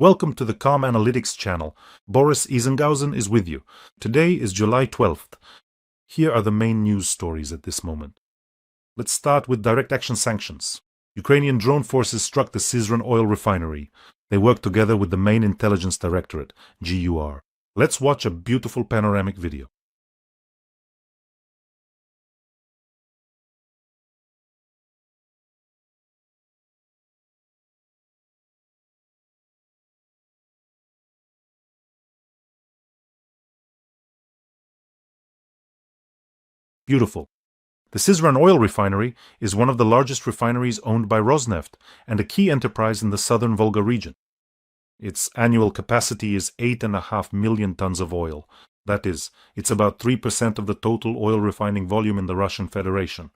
Welcome to the Calm Analytics channel. Boris Isengausen is with you. Today is July 12th. Here are the main news stories at this moment. Let's start with direct action sanctions. Ukrainian drone forces struck the Syzran Oil Refinery. They worked together with the main intelligence directorate, GUR. Let's watch a beautiful panoramic video. Beautiful. The Syzran Oil Refinery is one of the largest refineries owned by Rosneft and a key enterprise in the southern Volga region. Its annual capacity is 8.5 million tons of oil. That is, it's about 3% of the total oil refining volume in the Russian Federation.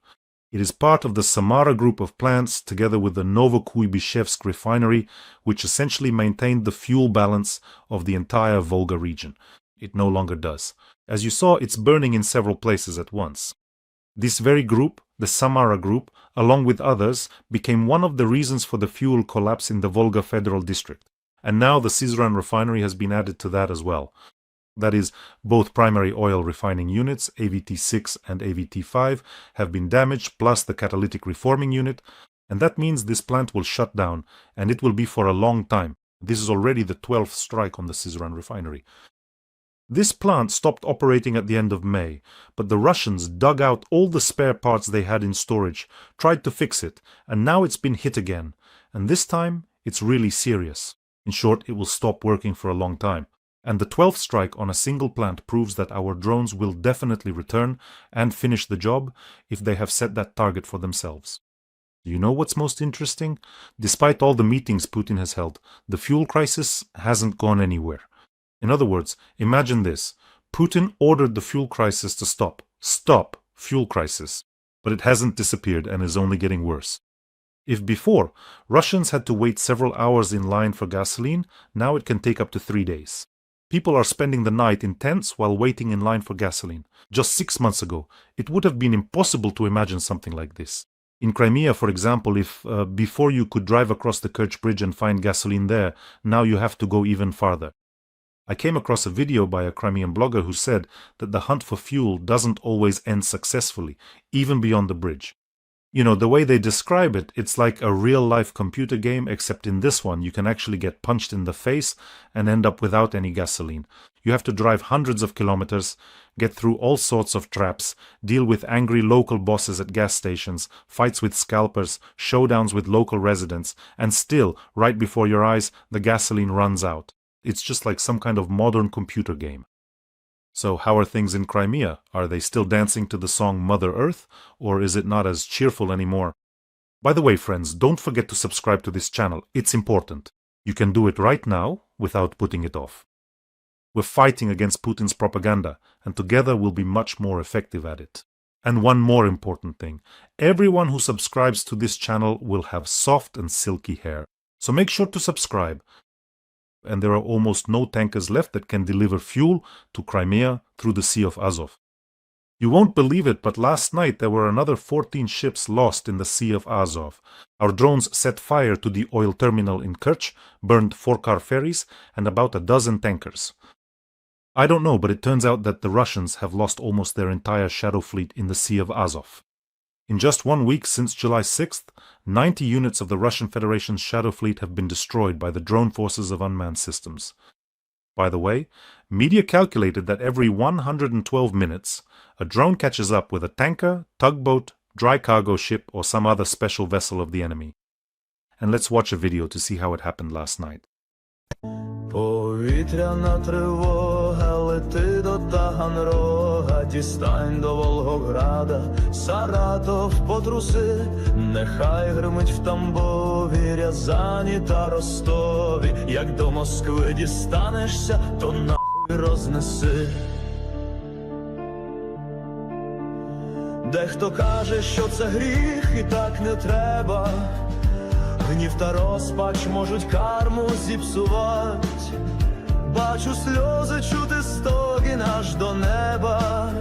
It is part of the Samara group of plants together with the Novokuybishevsk refinery, which essentially maintained the fuel balance of the entire Volga region. It no longer does. As you saw, it's burning in several places at once. This very group, the Samara group, along with others, became one of the reasons for the fuel collapse in the Volga Federal District. And now the Syzran refinery has been added to that as well. That is, both primary oil refining units, AVT6 and AVT5, have been damaged, plus the catalytic reforming unit, and that means this plant will shut down, and it will be for a long time. This is already the 12th strike on the Syzran refinery. This plant stopped operating at the end of May, but the Russians dug out all the spare parts they had in storage, tried to fix it, and now it's been hit again. And this time, it's really serious. In short, it will stop working for a long time. And the 12th strike on a single plant proves that our drones will definitely return and finish the job if they have set that target for themselves. You know what's most interesting? Despite all the meetings Putin has held, the fuel crisis hasn't gone anywhere. In other words, imagine this. Putin ordered the fuel crisis to stop. Stop fuel crisis. But it hasn't disappeared and is only getting worse. If before, Russians had to wait several hours in line for gasoline, now it can take up to 3 days. People are spending the night in tents while waiting in line for gasoline. Just 6 months ago, it would have been impossible to imagine something like this. In Crimea, for example, if before you could drive across the Kerch Bridge and find gasoline there, now you have to go even farther. I came across a video by a Crimean blogger who said that the hunt for fuel doesn't always end successfully, even beyond the bridge. You know, the way they describe it, it's like a real-life computer game, except in this one you can actually get punched in the face and end up without any gasoline. You have to drive hundreds of kilometers, get through all sorts of traps, deal with angry local bosses at gas stations, fights with scalpers, showdowns with local residents, and still, right before your eyes, the gasoline runs out. It's just like some kind of modern computer game. So how are things in Crimea? Are they still dancing to the song Mother Earth, or is it not as cheerful anymore? By the way, friends, don't forget to subscribe to this channel. It's important. You can do it right now without putting it off. We're fighting against Putin's propaganda, and together we'll be much more effective at it. And one more important thing. Everyone who subscribes to this channel will have soft and silky hair. So make sure to subscribe. And there are almost no tankers left that can deliver fuel to Crimea through the Sea of Azov. You won't believe it, but last night there were another 14 ships lost in the Sea of Azov. Our drones set fire to the oil terminal in Kerch, burned 4 car ferries and about a dozen tankers. I don't know, but it turns out that the Russians have lost almost their entire shadow fleet in the Sea of Azov. In just 1 week since July 6th, 90 units of the Russian Federation's shadow fleet have been destroyed by the drone forces of unmanned systems. By the way, media calculated that every 112 minutes, a drone catches up with a tanker, tugboat, dry cargo ship, or some other special vessel of the enemy. And let's watch a video to see how it happened last night. Повітряна тривога, лети до Таганрога, дістань до Волгограда, Саратов потруси, нехай гримить в Тамбові, Рязані та Ростові, як до Москви дістанешся, то нахуй рознеси. Дехто каже, що це гріх і так не треба, гнів та розпач можуть карму зіпсувать. Бачу сльози, чути стогін аж до неба.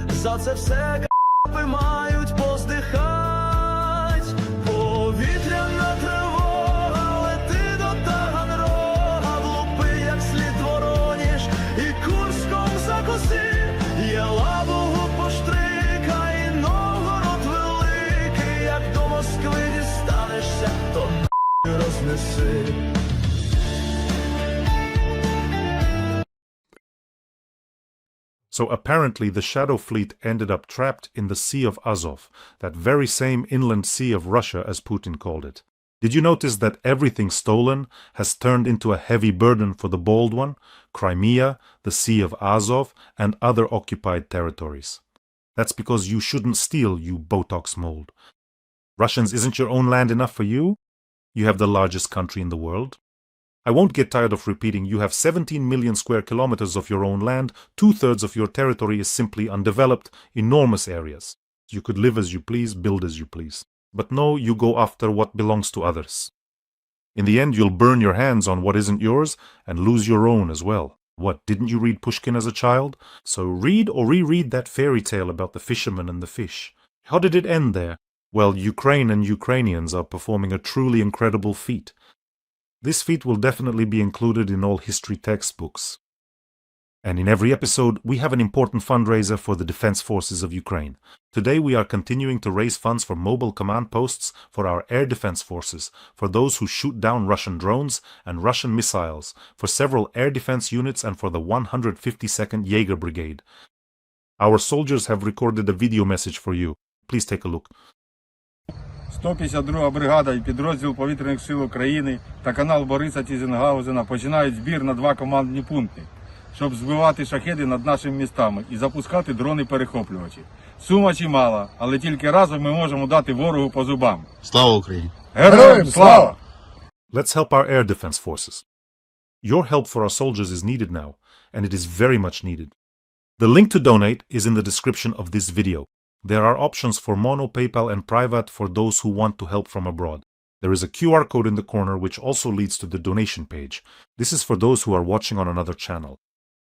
За це все капи мають поздихать. Повітряна тривога, лети до Таганрога, So apparently the Shadow Fleet ended up trapped in the Sea of Azov, that very same inland sea of Russia as Putin called it. Did you notice that everything stolen has turned into a heavy burden for the bold one? Crimea, the Sea of Azov, and other occupied territories. That's because you shouldn't steal, you Botox mold. Russians, isn't your own land enough for you? You have the largest country in the world. I won't get tired of repeating, you have 17 million square kilometers of your own land, 2/3 of your territory is simply undeveloped, enormous areas. You could live as you please, build as you please. But no, you go after what belongs to others. In the end, you'll burn your hands on what isn't yours and lose your own as well. What, didn't you read Pushkin as a child? So read or reread that fairy tale about the fisherman and the fish. How did it end there? Well, Ukraine and Ukrainians are performing a truly incredible feat. This feat will definitely be included in all history textbooks. And in every episode, we have an important fundraiser for the Defense Forces of Ukraine. Today we are continuing to raise funds for mobile command posts for our air defense forces, for those who shoot down Russian drones and Russian missiles, for several air defense units and for the 152nd Jaeger Brigade. Our soldiers have recorded a video message for you. Please take a look. 152 бригада і підрозділ повітряних сил України та канал Бориса Тізенгаузена починають збір на 2 командні пункти, щоб збивати шахеди над нашими містами і запускати дрони-перехоплювачі. Сума чимала, але тільки разом ми можемо дати ворогу по зубам. Слава Україні! Героям слава! Let's help our air defense forces. Your help for our soldiers is needed now, and it is very much needed. The link to donate is in the description of this video. There are options for Mono, PayPal, and Privat for those who want to help from abroad. There is a QR code in the corner which also leads to the donation page. This is for those who are watching on another channel.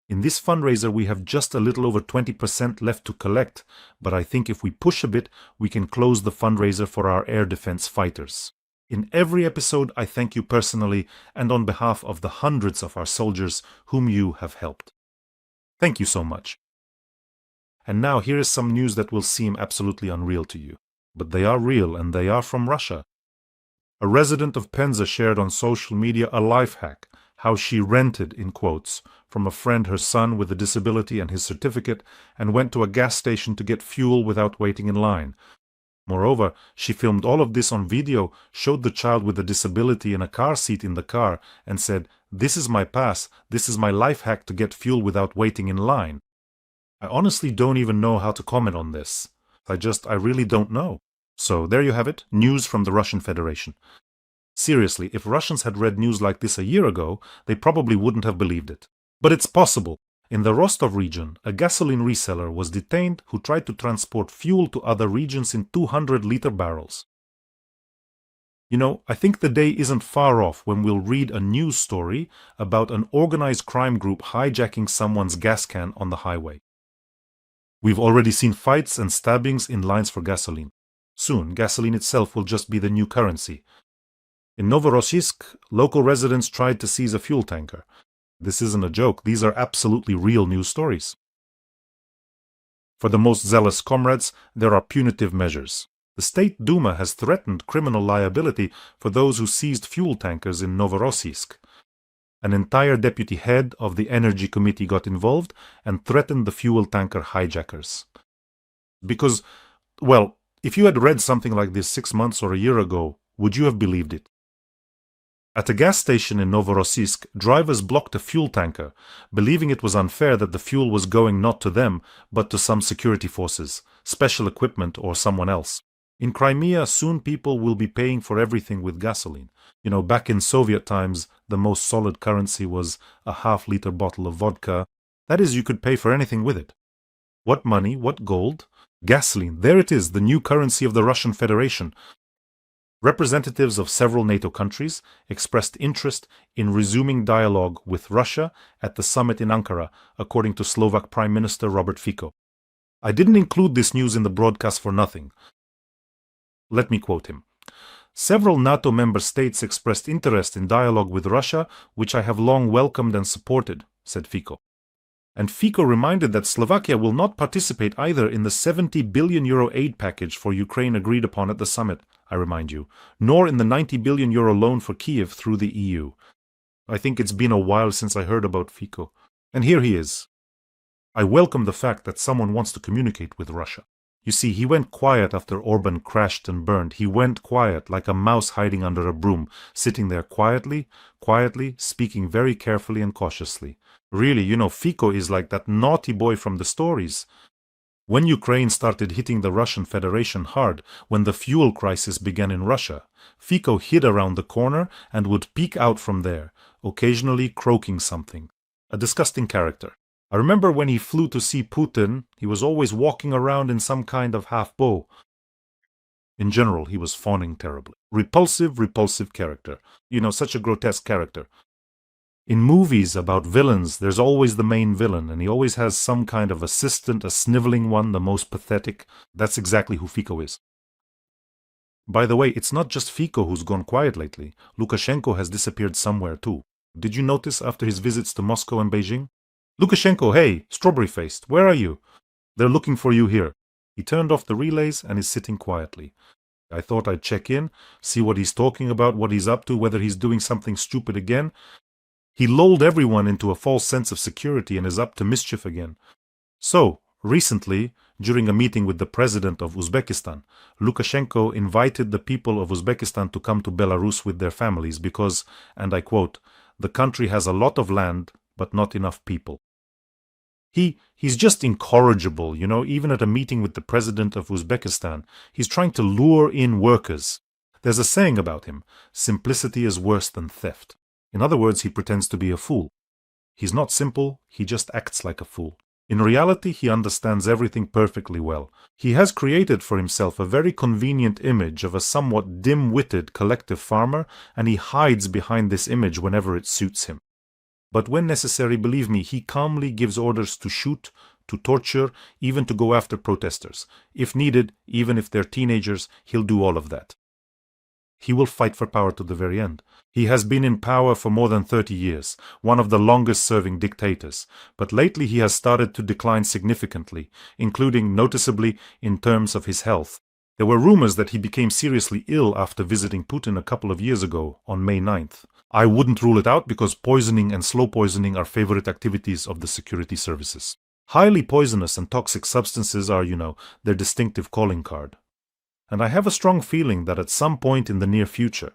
In this fundraiser, we have just a little over 20% left to collect, but I think if we push a bit, we can close the fundraiser for our air defense fighters. In every episode, I thank you personally and on behalf of the hundreds of our soldiers whom you have helped. Thank you so much. And now here is some news that will seem absolutely unreal to you. But they are real and they are from Russia. A resident of Penza shared on social media a life hack, how she rented, in quotes, from a friend her son with a disability and his certificate and went to a gas station to get fuel without waiting in line. Moreover, she filmed all of this on video, showed the child with a disability in a car seat in the car and said, "This is my pass, this is my life hack to get fuel without waiting in line." I honestly don't even know how to comment on this. I really don't know. So there you have it, news from the Russian Federation. Seriously, if Russians had read news like this a year ago, they probably wouldn't have believed it. But it's possible. In the Rostov region, a gasoline reseller was detained who tried to transport fuel to other regions in 200-liter barrels. You know, I think the day isn't far off when we'll read a news story about an organized crime group hijacking someone's gas can on the highway. We've already seen fights and stabbings in lines for gasoline. Soon, gasoline itself will just be the new currency. In Novorossiysk, local residents tried to seize a fuel tanker. This isn't a joke, these are absolutely real news stories. For the most zealous comrades, there are punitive measures. The State Duma has threatened criminal liability for those who seized fuel tankers in Novorossiysk. An entire deputy head of the Energy Committee got involved and threatened the fuel tanker hijackers. Because, well, if you had read something like this 6 months or a year ago, would you have believed it? At a gas station in Novorossiysk, drivers blocked a fuel tanker, believing it was unfair that the fuel was going not to them, but to some security forces, special equipment, or someone else. In Crimea, soon people will be paying for everything with gasoline. You know, back in Soviet times, the most solid currency was a half-liter bottle of vodka. That is, you could pay for anything with it. What money? What gold? Gasoline. There it is, the new currency of the Russian Federation. Representatives of several NATO countries expressed interest in resuming dialogue with Russia at the summit in Ankara, according to Slovak Prime Minister Robert Fico. I didn't include this news in the broadcast for nothing. Let me quote him. Several NATO member states expressed interest in dialogue with Russia, which I have long welcomed and supported, said Fico. And Fico reminded that Slovakia will not participate either in the 70 billion euro aid package for Ukraine agreed upon at the summit, I remind you, nor in the 90 billion euro loan for Kiev through the EU. I think it's been a while since I heard about Fico. And here he is. I welcome the fact that someone wants to communicate with Russia. You see, he went quiet after Orban crashed and burned. He went quiet, like a mouse hiding under a broom, sitting there quietly, speaking very carefully and cautiously. Really, Fico is like that naughty boy from the stories. When Ukraine started hitting the Russian Federation hard, when the fuel crisis began in Russia, Fico hid around the corner and would peek out from there, occasionally croaking something. A disgusting character. I remember when he flew to see Putin, he was always walking around in some kind of half-bow. In general, he was fawning terribly. Repulsive character. Such a grotesque character. In movies about villains, there's always the main villain, and he always has some kind of assistant, a sniveling one, the most pathetic. That's exactly who Fico is. By the way, it's not just Fico who's gone quiet lately. Lukashenko has disappeared somewhere too. Did you notice after his visits to Moscow and Beijing? Lukashenko, hey, strawberry-faced, where are you? They're looking for you here. He turned off the relays and is sitting quietly. I thought I'd check in, see what he's talking about, what he's up to, whether he's doing something stupid again. He lulled everyone into a false sense of security and is up to mischief again. So, recently, during a meeting with the president of Uzbekistan, Lukashenko invited the people of Uzbekistan to come to Belarus with their families because, and I quote, the country has a lot of land, but not enough people. He's just incorrigible, even at a meeting with the president of Uzbekistan. He's trying to lure in workers. There's a saying about him, simplicity is worse than theft. In other words, he pretends to be a fool. He's not simple, he just acts like a fool. In reality, he understands everything perfectly well. He has created for himself a very convenient image of a somewhat dim-witted collective farmer, and he hides behind this image whenever it suits him. But when necessary, believe me, he calmly gives orders to shoot, to torture, even to go after protesters. If needed, even if they're teenagers, he'll do all of that. He will fight for power to the very end. He has been in power for more than 30 years, one of the longest-serving dictators, but lately he has started to decline significantly, including noticeably in terms of his health. There were rumors that he became seriously ill after visiting Putin a couple of years ago, on May 9th. I wouldn't rule it out because poisoning and slow poisoning are favorite activities of the security services. Highly poisonous and toxic substances are, their distinctive calling card. And I have a strong feeling that at some point in the near future,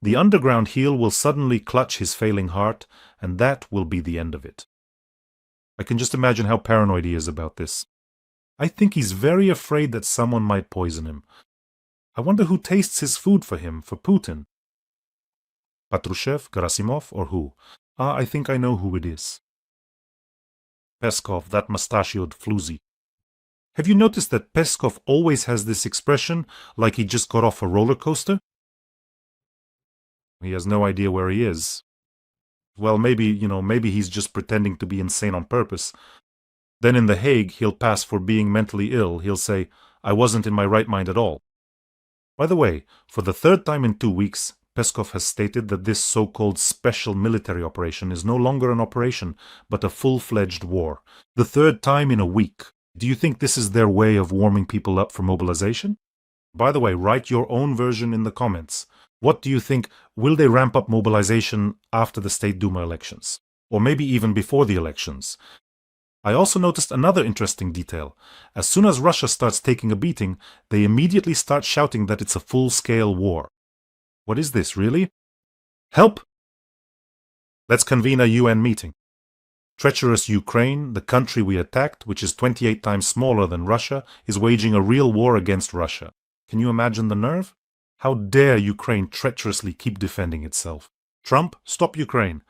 the underground heel will suddenly clutch his failing heart, and that will be the end of it. I can just imagine how paranoid he is about this. I think he's very afraid that someone might poison him. I wonder who tastes his food for him, for Putin. Patrushev, Gerasimov, or who? I think I know who it is. Peskov, that mustachioed floozy. Have you noticed that Peskov always has this expression, like he just got off a roller coaster? He has no idea where he is. Well, maybe he's just pretending to be insane on purpose. Then in The Hague, he'll pass for being mentally ill. He'll say, I wasn't in my right mind at all. By the way, for the third time in 2 weeks, Peskov has stated that this so-called special military operation is no longer an operation, but a full-fledged war. The third time in a week. Do you think this is their way of warming people up for mobilization? By the way, write your own version in the comments. What do you think? Will they ramp up mobilization after the State Duma elections? Or maybe even before the elections? I also noticed another interesting detail. As soon as Russia starts taking a beating, they immediately start shouting that it's a full-scale war. What is this, really? Help! Let's convene a UN meeting. Treacherous Ukraine, the country we attacked, which is 28 times smaller than Russia, is waging a real war against Russia. Can you imagine the nerve? How dare Ukraine treacherously keep defending itself? Trump, stop Ukraine.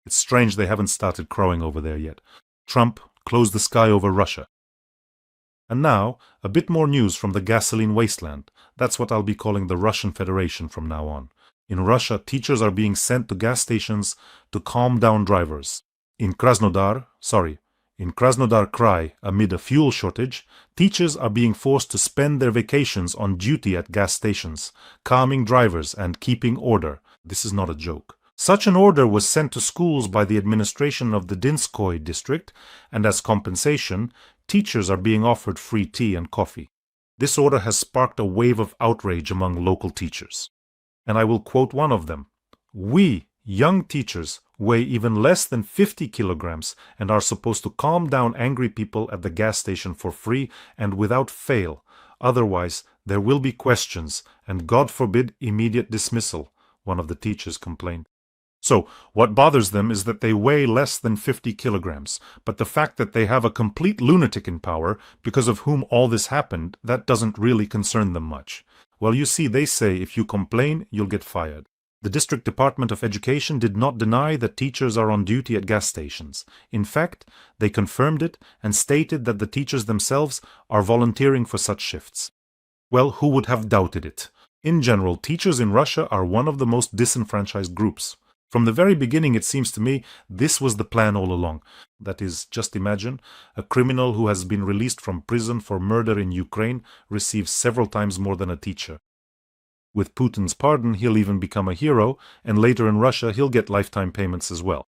It's strange they haven't started crowing over there yet. Trump, close the sky over Russia. And now, a bit more news from the gasoline wasteland. That's what I'll be calling the Russian Federation from now on. In Russia, teachers are being sent to gas stations to calm down drivers. In Krasnodar Krai, amid a fuel shortage, teachers are being forced to spend their vacations on duty at gas stations, calming drivers and keeping order. This is not a joke. Such an order was sent to schools by the administration of the Dinskoy district, and as compensation, teachers are being offered free tea and coffee. This order has sparked a wave of outrage among local teachers. And I will quote one of them. We, young teachers weigh even less than 50 kilograms and are supposed to calm down angry people at the gas station for free and without fail. Otherwise, there will be questions and, God forbid, immediate dismissal, one of the teachers complained. So, what bothers them is that they weigh less than 50 kilograms, but the fact that they have a complete lunatic in power, because of whom all this happened, that doesn't really concern them much. Well, you see, they say if you complain, you'll get fired. The District Department of Education did not deny that teachers are on duty at gas stations. In fact, they confirmed it and stated that the teachers themselves are volunteering for such shifts. Well, who would have doubted it? In general, teachers in Russia are one of the most disenfranchised groups. From the very beginning, it seems to me, this was the plan all along. That is, just imagine, a criminal who has been released from prison for murder in Ukraine receives several times more than a teacher. With Putin's pardon, he'll even become a hero, and later in Russia, he'll get lifetime payments as well.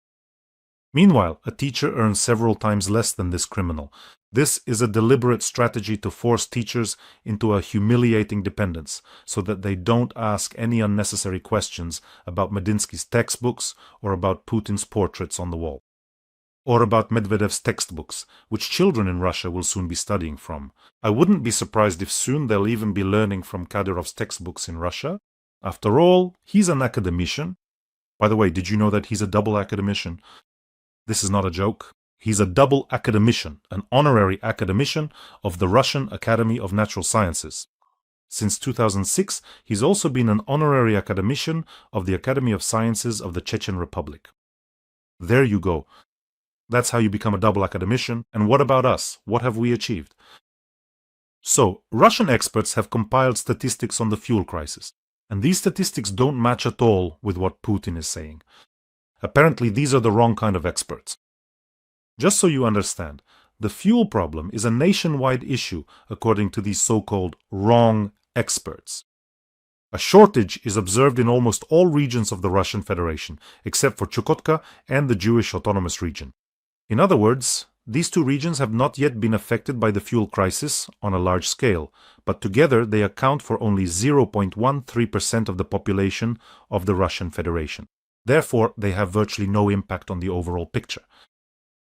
Meanwhile, a teacher earns several times less than this criminal. This is a deliberate strategy to force teachers into a humiliating dependence, so that they don't ask any unnecessary questions about Medinsky's textbooks or about Putin's portraits on the wall. Or about Medvedev's textbooks, which children in Russia will soon be studying from. I wouldn't be surprised if soon they'll even be learning from Kadyrov's textbooks in Russia. After all, he's an academician. By the way, did you know that he's a double academician? This is not a joke. He's a double academician, an honorary academician of the Russian Academy of Natural Sciences. Since 2006, he's also been an honorary academician of the Academy of Sciences of the Chechen Republic. There you go. That's how you become a double academician. And what about us? What have we achieved? So, Russian experts have compiled statistics on the fuel crisis. And these statistics don't match at all with what Putin is saying. Apparently, these are the wrong kind of experts. Just so you understand, the fuel problem is a nationwide issue according to these so-called wrong experts. A shortage is observed in almost all regions of the Russian Federation, except for Chukotka and the Jewish Autonomous Region. In other words, these two regions have not yet been affected by the fuel crisis on a large scale, but together they account for only 0.13% of the population of the Russian Federation. Therefore, they have virtually no impact on the overall picture.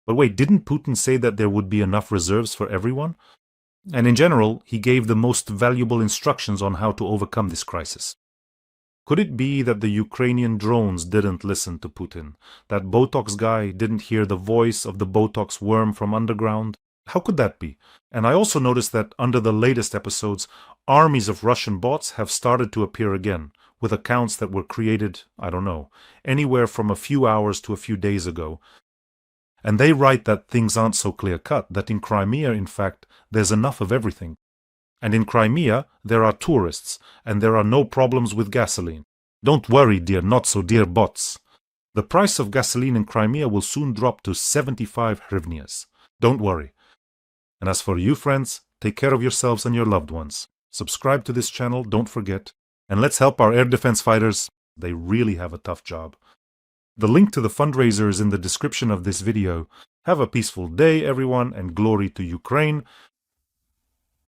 But wait, didn't Putin say that there would be enough reserves for everyone? And in general, he gave the most valuable instructions on how to overcome this crisis. Could it be that the Ukrainian drones didn't listen to Putin? That Botox guy didn't hear the voice of the Botox worm from underground? How could that be? And I also noticed that under the latest episodes, armies of Russian bots have started to appear again, with accounts that were created, I don't know, anywhere from a few hours to a few days ago. And they write that things aren't so clear-cut, that in Crimea, in fact, there's enough of everything. And in Crimea, there are tourists, and there are no problems with gasoline. Don't worry, dear not-so-dear bots. The price of gasoline in Crimea will soon drop to 75 hryvnias. Don't worry. And as for you, friends, take care of yourselves and your loved ones. Subscribe to this channel, don't forget. And let's help our air defense fighters. They really have a tough job. The link to the fundraiser is in the description of this video. Have a peaceful day, everyone, and glory to Ukraine.